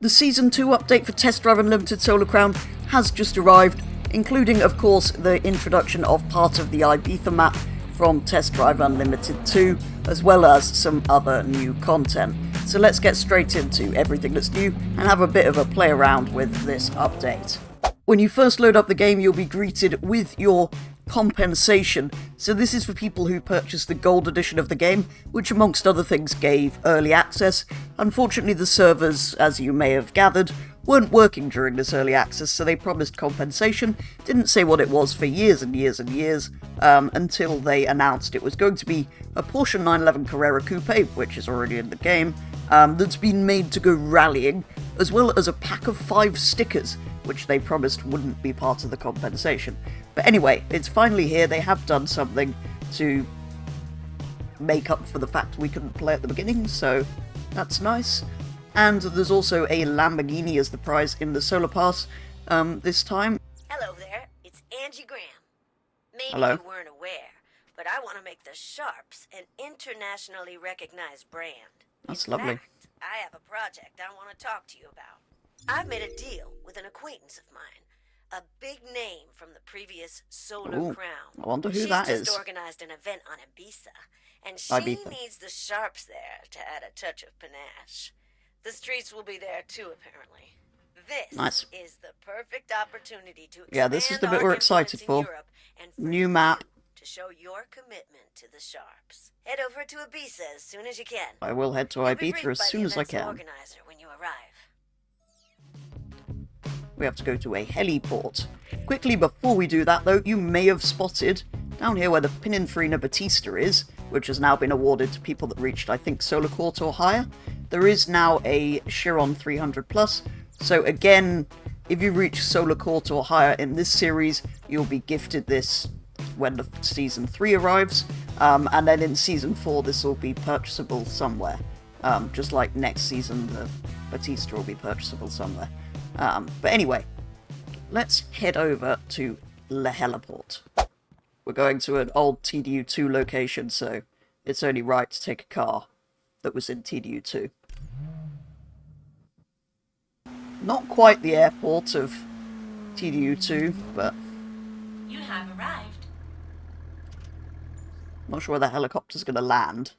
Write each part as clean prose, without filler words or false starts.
The Season 2 update for Test Drive Unlimited Solar Crown has just arrived, including, of course, the introduction of part of the Ibiza map from Test Drive Unlimited 2, as well as some other new content. So let's get straight into everything that's new and have a bit of a play around with this update. When you first load up the game, you'll be greeted with your compensation. So this is for people who purchased the gold edition of the game, which amongst other things gave early access. Unfortunately, the servers, as you may have gathered, weren't working during this early access, so they promised compensation, didn't say what it was for years and years and years, until they announced it was going to be a Porsche 911 Carrera Coupe, which is already in the game, that's been made to go rallying, as well as a pack of 5 stickers, which they promised wouldn't be part of the compensation. But anyway, it's finally here. They have done something to make up for the fact we couldn't play at the beginning, so that's nice. And there's also a Lamborghini as the prize in the Solar Pass this time. Hello there, it's Angie Graham. Maybe Hello. You weren't aware, but I want to make the Sharps an internationally recognized brand. That's In lovely. fact, I have a project I want to talk to you about. I've made a deal with an acquaintance of mine, a big name from the previous Solar Ooh, Crown. I wonder who She's that just is. organized an event on Ibiza, and she Ibiza. needs the Sharps there to add a touch of panache. The streets will be there too, apparently. This Nice. is the perfect opportunity to Yeah, this is the bit expand we're our excited influence in for. Europe and for New map. you to show your commitment to the Sharps. Head over to Ibiza as soon as you can. I will head to You'll be Ibiza briefed as by the soon as I event's can. organizer when you arrive. We have to go to a heliport. Quickly before we do that though, you may have spotted down here where the Pininfarina Battista is, which has now been awarded to people that reached, I think, Solar Court or higher. There is now a Chiron 300 Plus, so again, if you reach Solar Court or higher in this series, you'll be gifted this when the Season 3 arrives, and then in Season 4 this will be purchasable somewhere. Just like next season the Battista will be purchasable somewhere. But anyway, let's head over to Le Heliport. We're going to an old TDU2 location, so it's only right to take a car that was in TDU2. Not quite the airport of TDU2, but You have arrived. not sure where the helicopter's going to land.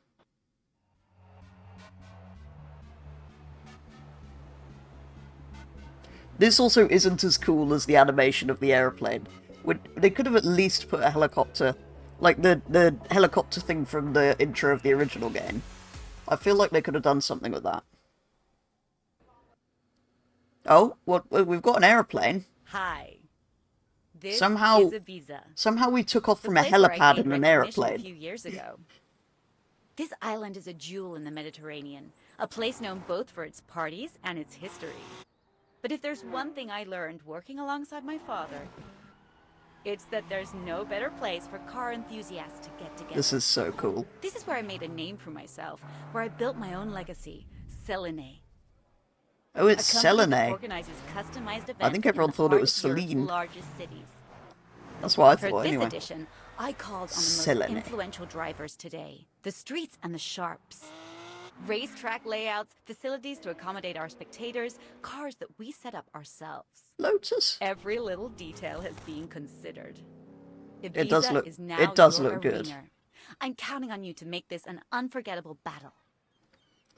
This also isn't as cool as the animation of the aeroplane. They could have at least put a helicopter, like the helicopter thing from the intro of the original game. I feel like they could have done something with that. Oh, what? We've got an aeroplane. Hi. This Somehow- is Ibiza. Somehow we took off the from a place where I helipad gained in an recognition aeroplane. A few years ago. This island is a jewel in the Mediterranean, a place known both for its parties and its history. But if there's one thing I learned working alongside my father, it's that there's no better place for car enthusiasts to get together. This is so cool. This is where I made a name for myself, where I built my own legacy, Selene. Oh, it's A company that Selene. organizes customized events I think everyone in the thought it heart was of Europe's Celine. largest cities. That's what I For thought, this anyway. edition, I called on the most Selene. influential drivers today. The streets and the Sharps. Racetrack layouts, facilities to accommodate our spectators, cars that we set up ourselves. Lotus? Every little detail has been considered. It does Ibiza look- is now it does your look good. arena. I'm counting on you to make this an unforgettable battle.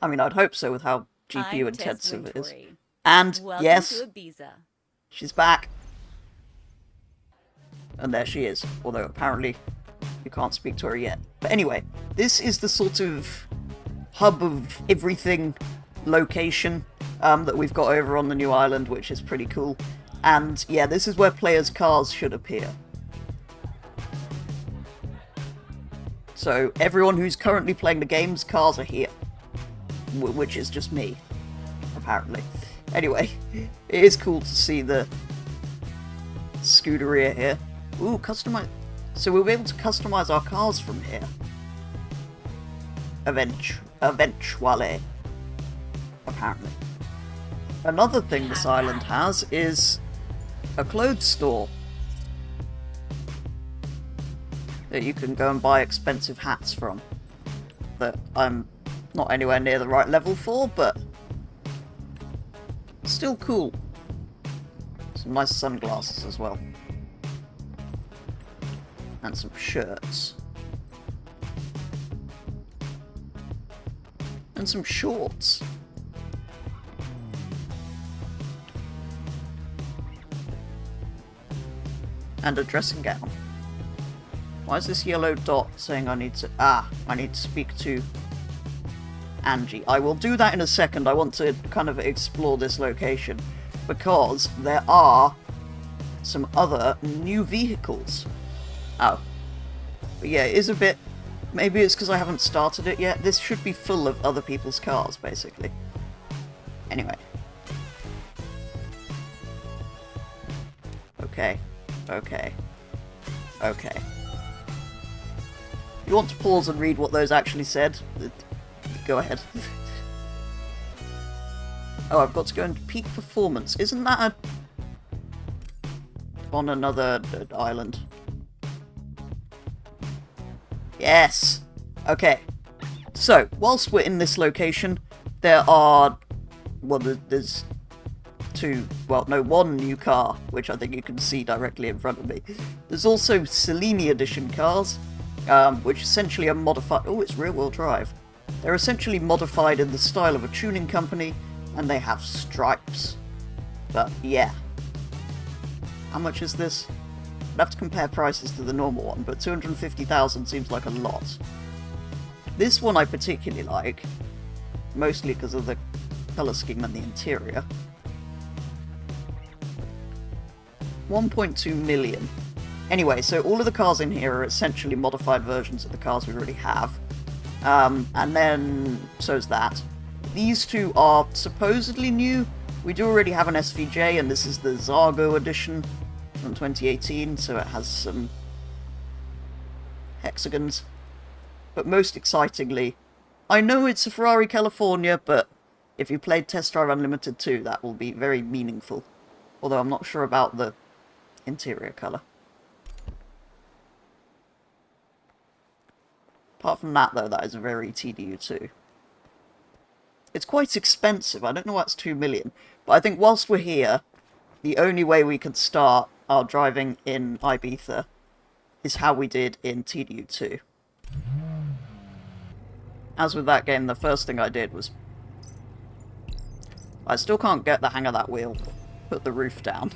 I mean, I'd hope so with how GPU I'm Tess intensive it is. Wintory. And, Welcome yes, to Ibiza. she's back. And there she is, although apparently you can't speak to her yet. But anyway, this is the sort of hub of everything location that we've got over on the new island, which is pretty cool. And yeah, this is where players' cars should appear. So everyone who's currently playing the game's cars are here. Which is just me, apparently. Anyway, it is cool to see the Scuderia here. Ooh, customize. So we'll be able to customize our cars from here. Eventually. Apparently. Another thing this island has is a clothes store that you can go and buy expensive hats from. That I'm not anywhere near the right level for, but Still cool. Some nice sunglasses as well. And some shirts. And some shorts. And a dressing gown. Why is this yellow dot saying I need to speak to Angie? I will do that in a second. I want to kind of explore this location because there are some other new vehicles. Oh. But yeah, it is a bit... Maybe it's because I haven't started it yet. This should be full of other people's cars, basically. Anyway. Okay. Okay. Okay. You want to pause and read what those actually said? Go ahead. Oh, I've got to go into peak performance. Isn't that on another island? Yes! Okay. So, whilst we're in this location, there are... Well, there's one new car, which I think you can see directly in front of me. There's also Cellini Edition cars, which essentially are modified... Oh, it's rear-wheel drive. They're essentially modified in the style of a tuning company, and they have stripes. But, yeah. How much is this? I'd have to compare prices to the normal one, but 250,000 seems like a lot. This one I particularly like, mostly because of the colour scheme and the interior. 1.2 million. Anyway, so all of the cars in here are essentially modified versions of the cars we already have. And then, so's that. These two are supposedly new. We do already have an SVJ, and this is the Zargo edition from 2018, so it has some hexagons. But most excitingly, I know it's a Ferrari California, but if you played Test Drive Unlimited 2, that will be very meaningful. Although I'm not sure about the interior colour. Apart from that, though, that is a very TDU2. It's quite expensive. I don't know why it's 2 million. But I think whilst we're here, the only way we can start our driving in Ibiza is how we did in TDU2. As with that game, the first thing I did was... I still can't get the hang of that wheel. Put the roof down.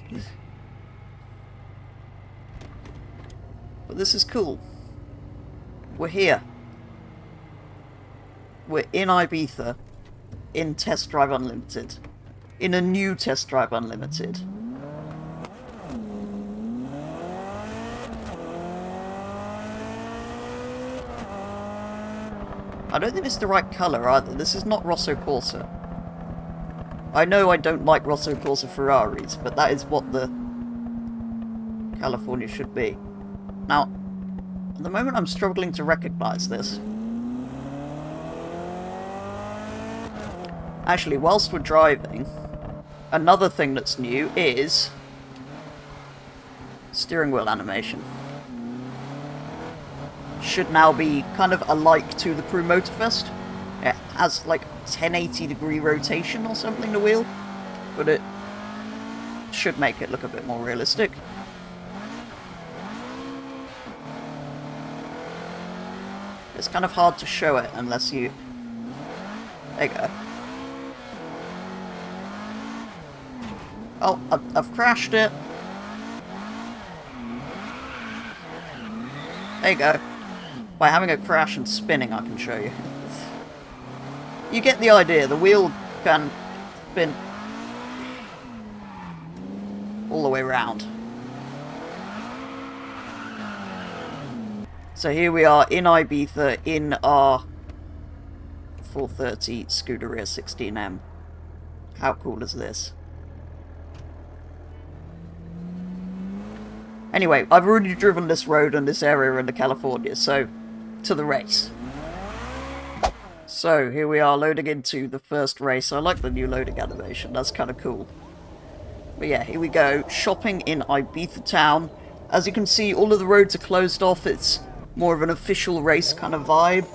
But this is cool. We're here. We're in Ibiza. In Test Drive Unlimited. In a new Test Drive Unlimited. I don't think it's the right colour either. This is not Rosso Corsa. I know I don't like Rosso Corsa Ferraris, but that is what the California should be. Now, at the moment I'm struggling to recognise this. Actually, whilst we're driving, another thing that's new is steering wheel animation. Should now be kind of alike to the Crew Motorfest. It has like 1080 degree rotation or something, the wheel, but it should make it look a bit more realistic. It's kind of hard to show it unless you... There you go. Oh, I've crashed it. There you go. By having a crash and spinning, I can show you. You get the idea. The wheel can spin all the way around. So here we are in Ibiza in our 430 Scuderia 16M. How cool is this? Anyway, I've already driven this road and this area into California, so to the race. So here we are loading into the first race. I like the new loading animation, that's kind of cool. But yeah, here we go, shopping in Ibiza town. As you can see, all of the roads are closed off. It's more of an official race kind of vibe.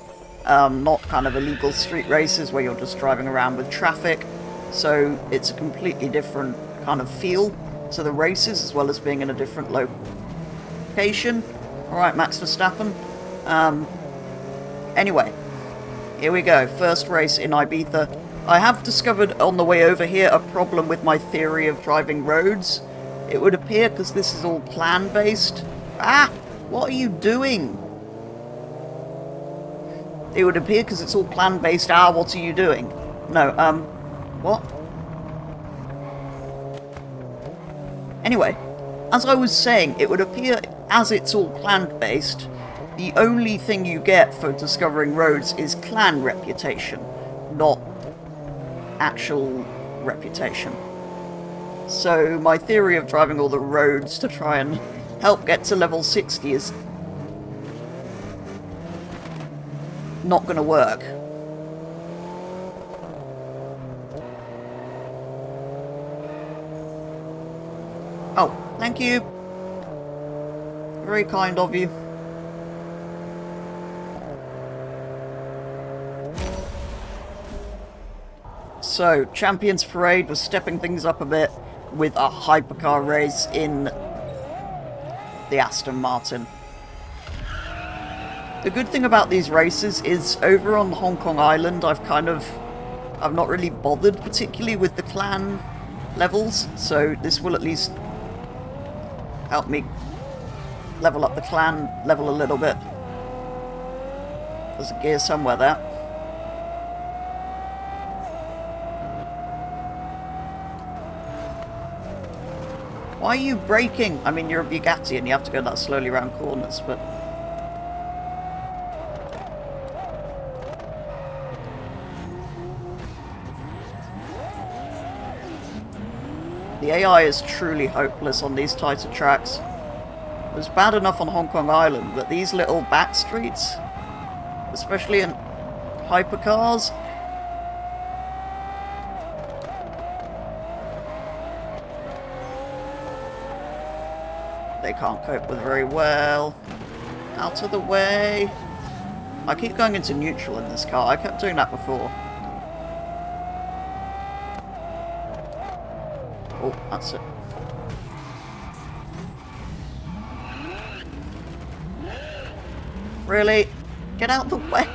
Not kind of illegal street races where you're just driving around with traffic. So it's a completely different kind of feel to the races, as well as being in a different location. Alright, Max Verstappen. Anyway, here we go. First race in Ibiza. I have discovered on the way over here a problem with my theory of driving roads. It would appear, because this is all plan-based... Ah! What are you doing? It would appear, because it's all plan-based... Ah, what are you doing? No, what? Anyway, as I was saying, it would appear, as it's all plan-based, the only thing you get for discovering roads is clan reputation, not actual reputation. So my theory of driving all the roads to try and help get to level 60 is not going to work. Oh, thank you. Very kind of you. So, Champions Parade was stepping things up a bit with a hypercar race in the Aston Martin. The good thing about these races is over on Hong Kong Island I've not really bothered particularly with the clan levels, so this will at least help me level up the clan level a little bit. There's a gear somewhere there. Why are you braking? I mean, you're a Bugatti and you have to go that slowly around corners, but... The AI is truly hopeless on these tighter tracks. It was bad enough on Hong Kong Island, but these little back streets, especially in hypercars, they can't cope with very well. Out of the way. I keep going into neutral in this car. I kept doing that before. Oh, that's it. Really? Get out the way.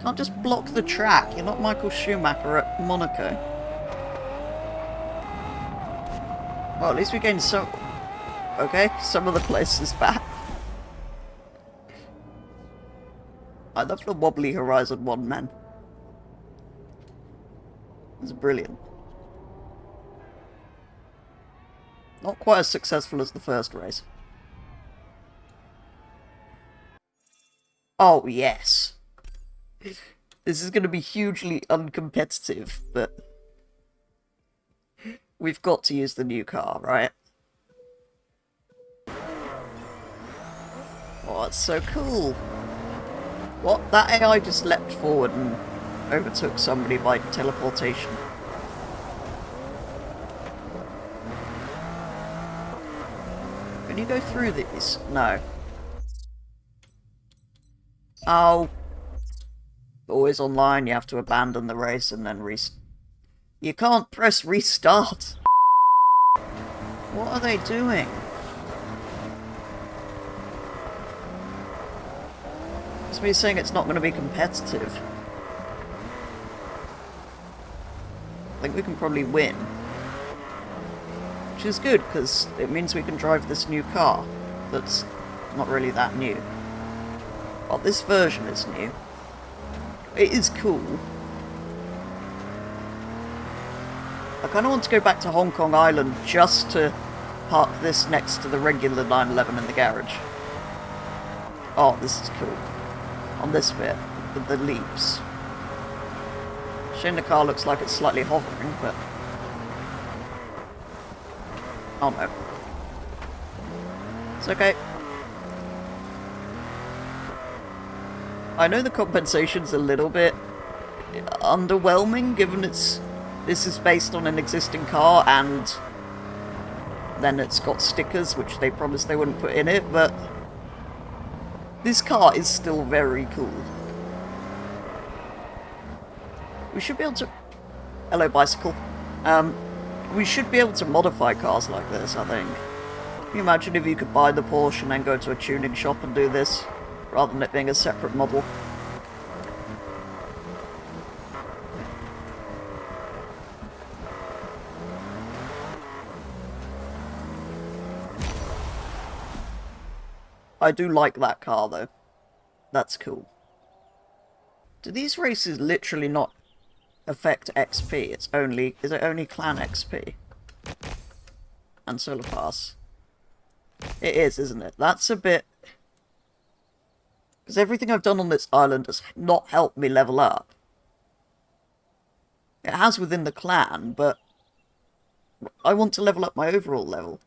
Can't just block the track. You're not Michael Schumacher at Monaco. Well, at least we gained some... Okay, some of the places back. I love the wobbly Horizon 1, man. It's brilliant. Not quite as successful as the first race. Oh, yes. This is going to be hugely uncompetitive, but... we've got to use the new car, right? Oh, it's so cool. What? That AI just leapt forward and overtook somebody by teleportation. Can you go through these? No. Oh. Always online, you have to abandon the race and then you can't press restart. What are they doing? It's me saying it's not going to be competitive. I think we can probably win. Which is good, because it means we can drive this new car. That's not really that new. Well, this version is new. It is cool. I kind of want to go back to Hong Kong Island just to park this next to the regular 911 in the garage. Oh, this is cool. On this bit, with the leaps. Shame the car looks like it's slightly hovering, but... oh no. It's okay. I know the compensation's a little bit underwhelming, given this is based on an existing car, and then it's got stickers, which they promised they wouldn't put in it, but this car is still very cool. We should be able to... Hello, bicycle. We should be able to modify cars like this, I think. Can you imagine if you could buy the Porsche and then go to a tuning shop and do this, rather than it being a separate model? I do like that car, though. That's cool. Do these races literally not affect XP? Is it only clan XP? And Solar Pass? It is, isn't it? That's a bit... Because everything I've done on this island has not helped me level up. It has within the clan, but I want to level up my overall level.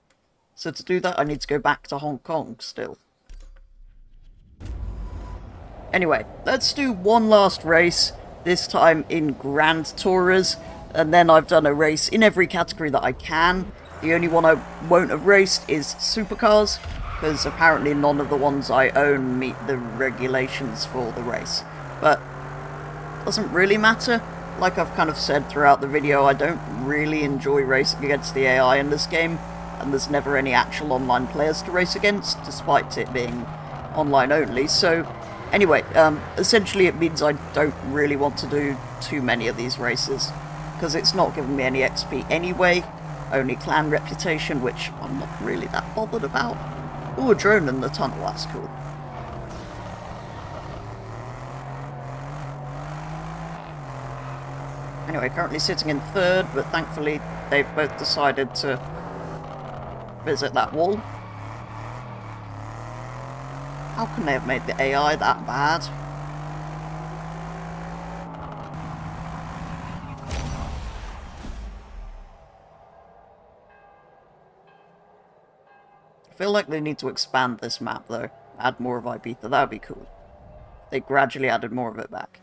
So to do that, I need to go back to Hong Kong still. Anyway, let's do one last race, this time in Grand Tourers, and then I've done a race in every category that I can. The only one I won't have raced is supercars, because apparently none of the ones I own meet the regulations for the race. But doesn't really matter. Like I've kind of said throughout the video, I don't really enjoy racing against the AI in this game, and there's never any actual online players to race against, despite it being online only, so... Anyway, essentially it means I don't really want to do too many of these races, because it's not giving me any XP anyway, only clan reputation, which I'm not really that bothered about. Ooh, a drone in the tunnel, that's cool. Anyway, currently sitting in third, but thankfully they've both decided to visit that wall. How can they have made the AI that bad? I feel like they need to expand this map though. Add more of Ibiza, that would be cool. They gradually added more of it back.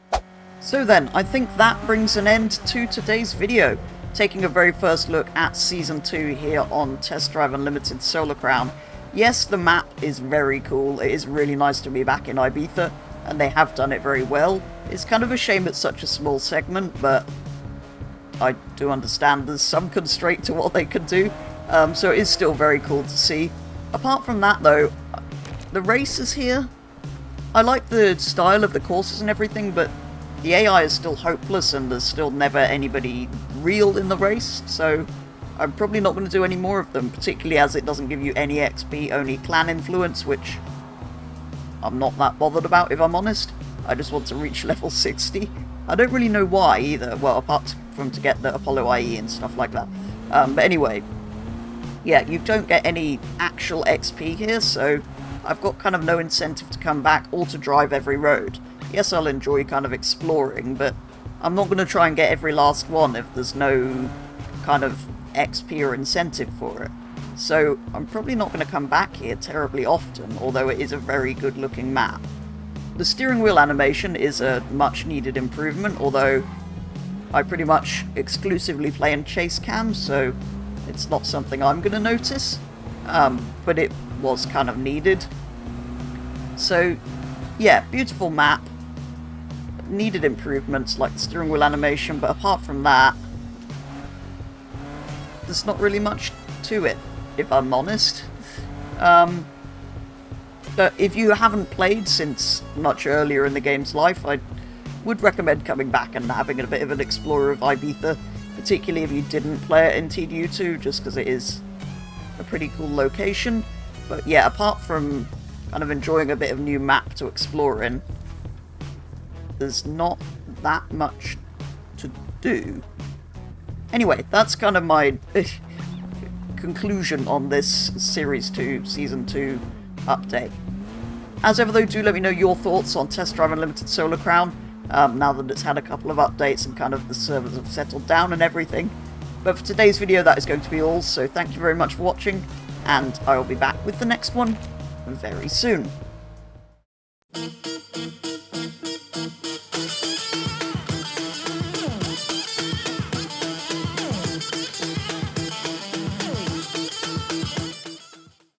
So then, I think that brings an end to today's video. Taking a very first look at Season 2 here on Test Drive Unlimited Solar Crown. Yes, the map is very cool. It is really nice to be back in Ibiza, and they have done it very well. It's kind of a shame it's such a small segment, but I do understand there's some constraint to what they could do, so it is still very cool to see. Apart from that, though, the races here, I like the style of the courses and everything, but the AI is still hopeless, and there's still never anybody real in the race, so... I'm probably not going to do any more of them, particularly as it doesn't give you any XP, only clan influence, which I'm not that bothered about, if I'm honest. I just want to reach level 60. I don't really know why either, well, apart from to get the Apollo IE and stuff like that. But anyway, yeah, you don't get any actual XP here, so I've got kind of no incentive to come back or to drive every road. Yes, I'll enjoy kind of exploring, but I'm not going to try and get every last one if there's no kind of XP or incentive for it. So I'm probably not going to come back here terribly often, although it is a very good looking map. The steering wheel animation is a much needed improvement, although I pretty much exclusively play in chase cam, so it's not something I'm going to notice, but it was kind of needed. So yeah, beautiful map, needed improvements like the steering wheel animation, but apart from that, there's not really much to it, if I'm honest. But if you haven't played since much earlier in the game's life, I would recommend coming back and having a bit of an explorer of Ibiza, particularly if you didn't play it in TDU2, just because it is a pretty cool location. But yeah, apart from kind of enjoying a bit of new map to explore in, there's not that much to do. Anyway, that's kind of my conclusion on this Series 2, Season 2 update. As ever though, do let me know your thoughts on Test Drive Unlimited Solar Crown, now that it's had a couple of updates and kind of the servers have settled down and everything. But for today's video, that is going to be all, so thank you very much for watching, and I will be back with the next one very soon.